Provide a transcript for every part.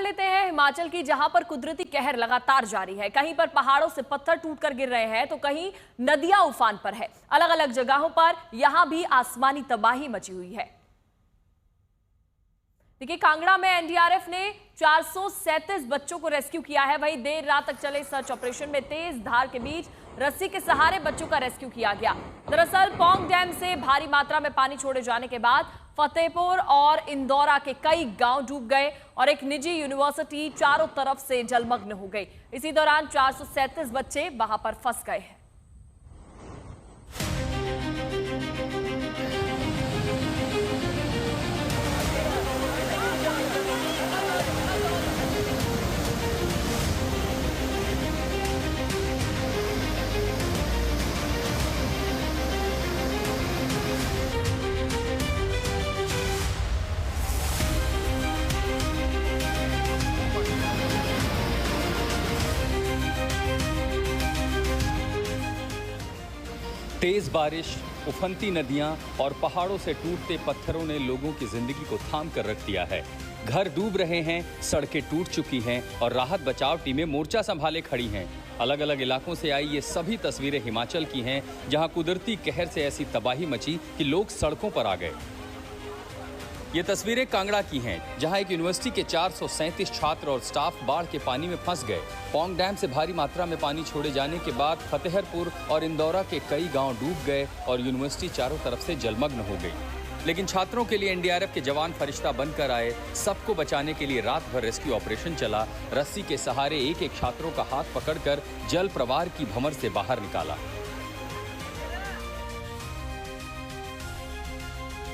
लेते हैं हिमाचल की, जहां पर कुदरती कहर लगातार जारी है। कहीं पर पहाड़ों से पत्थर टूटकर गिर रहे हैं तो कहीं नदियां उफान पर है। अलग अलग जगहों पर यहां भी आसमानी तबाही मची हुई है। देखिए, कांगड़ा में एनडीआरएफ ने 437 बच्चों को रेस्क्यू किया है। वहीं देर रात तक चले सर्च ऑपरेशन में तेज धार के बीच रस्सी के सहारे बच्चों का रेस्क्यू किया गया। दरअसल पौंग डैम से भारी मात्रा में पानी छोड़े जाने के बाद फतेहपुर और इंदौरा के कई गांव डूब गए और एक निजी यूनिवर्सिटी चारों तरफ से जलमग्न हो गई। इसी दौरान 437 बच्चे वहां पर फंस गए हैं। तेज बारिश, उफनती नदियां और पहाड़ों से टूटते पत्थरों ने लोगों की जिंदगी को थाम कर रख दिया है। घर डूब रहे हैं, सड़कें टूट चुकी हैं और राहत बचाव टीमें मोर्चा संभाले खड़ी हैं। अलग अलग इलाकों से आई ये सभी तस्वीरें हिमाचल की हैं, जहां कुदरती कहर से ऐसी तबाही मची कि लोग सड़कों पर आ गए। ये तस्वीरें कांगड़ा की हैं, जहां एक यूनिवर्सिटी के 437 छात्र और स्टाफ बाढ़ के पानी में फंस गए। पौंग डैम से भारी मात्रा में पानी छोड़े जाने के बाद फतेहपुर और इंदौरा के कई गांव डूब गए और यूनिवर्सिटी चारों तरफ से जलमग्न हो गई। लेकिन छात्रों के लिए एनडीआरएफ के जवान फरिश्ता बनकर आए। सबको बचाने के लिए रात भर रेस्क्यू ऑपरेशन चला। रस्सी के सहारे एक एक छात्रों का हाथ पकड़कर जल प्रवाह की भंवर से बाहर निकाला।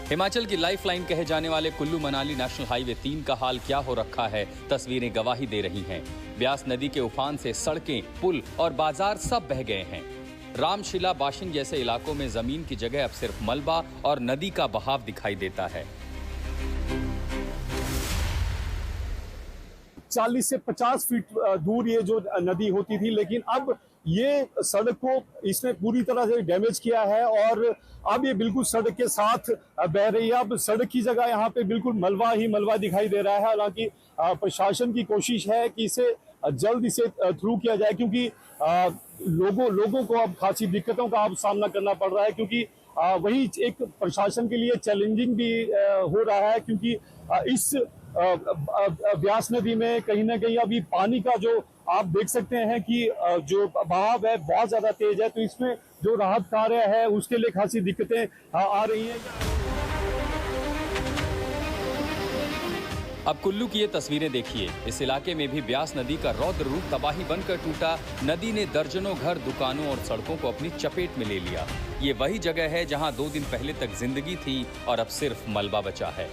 हिमाचल की लाइफलाइन कहे जाने वाले कुल्लू मनाली नेशनल हाईवे 3 का हाल क्या हो रखा है, तस्वीरें गवाही दे रही हैं। ब्यास नदी के उफान से सड़कें, पुल और बाजार सब बह गए हैं। रामशिला, बाशिंग जैसे इलाकों में जमीन की जगह अब सिर्फ मलबा और नदी का बहाव दिखाई देता है। 40 से 50 फीट दूर ये जो नदी होती थी, लेकिन अब ये सड़क को इसने पूरी तरह से डैमेज किया है और अब ये बिल्कुल सड़क के साथ बह रही है। अब सड़क की जगह यहाँ पे बिल्कुल मलबा ही मलबा दिखाई दे रहा है। हालांकि प्रशासन की कोशिश है कि इसे जल्द इसे थ्रू किया जाए, क्योंकि लोगों को अब खासी दिक्कतों का अब सामना करना पड़ रहा है, क्योंकि वही एक प्रशासन के लिए चैलेंजिंग भी हो रहा है, क्योंकि इस ब्यास नदी में कहीं ना कहीं अभी पानी का जो आप देख सकते हैं कि जो बहाव है बहुत ज्यादा तेज है, तो इसमें जो राहत कार्य है उसके लिए खासी दिक्कतें आ रही हैं। अब कुल्लू की ये तस्वीरें देखिए। इस इलाके में भी ब्यास नदी का रौद्र रूप तबाही बनकर टूटा। नदी ने दर्जनों घर, दुकानों और सड़कों को अपनी चपेट में ले लिया। ये वही जगह है जहां 2 दिन पहले तक जिंदगी थी और अब सिर्फ मलबा बचा है।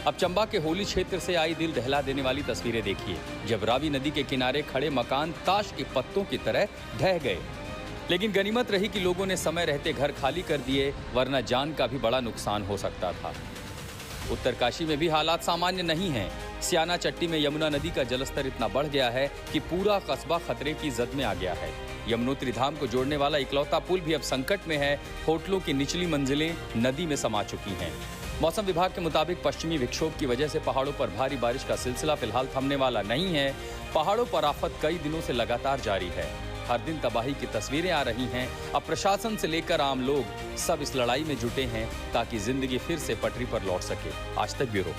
अब चंबा के होली क्षेत्र से आई दिल दहला देने वाली तस्वीरें देखिए, जब रावी नदी के किनारे खड़े मकान ताश के पत्तों की तरह ढह गए। लेकिन गनीमत रही कि लोगों ने समय रहते घर खाली कर दिए, वरना जान का भी बड़ा नुकसान हो सकता था। उत्तरकाशी में भी हालात सामान्य नहीं हैं। सियाना चट्टी में यमुना नदी का जलस्तर इतना बढ़ गया है कि पूरा कस्बा खतरे की जद में आ गया है। यमुनोत्री धाम को जोड़ने वाला इकलौता पुल भी अब संकट में है। होटलों की निचली मंजिलें नदी में समा चुकी हैं। मौसम विभाग के मुताबिक पश्चिमी विक्षोभ की वजह से पहाड़ों पर भारी बारिश का सिलसिला फिलहाल थमने वाला नहीं है। पहाड़ों पर आफत कई दिनों से लगातार जारी है। हर दिन तबाही की तस्वीरें आ रही हैं। अब प्रशासन से लेकर आम लोग सब इस लड़ाई में जुटे हैं ताकि जिंदगी फिर से पटरी पर लौट सके। आज तक ब्यूरो।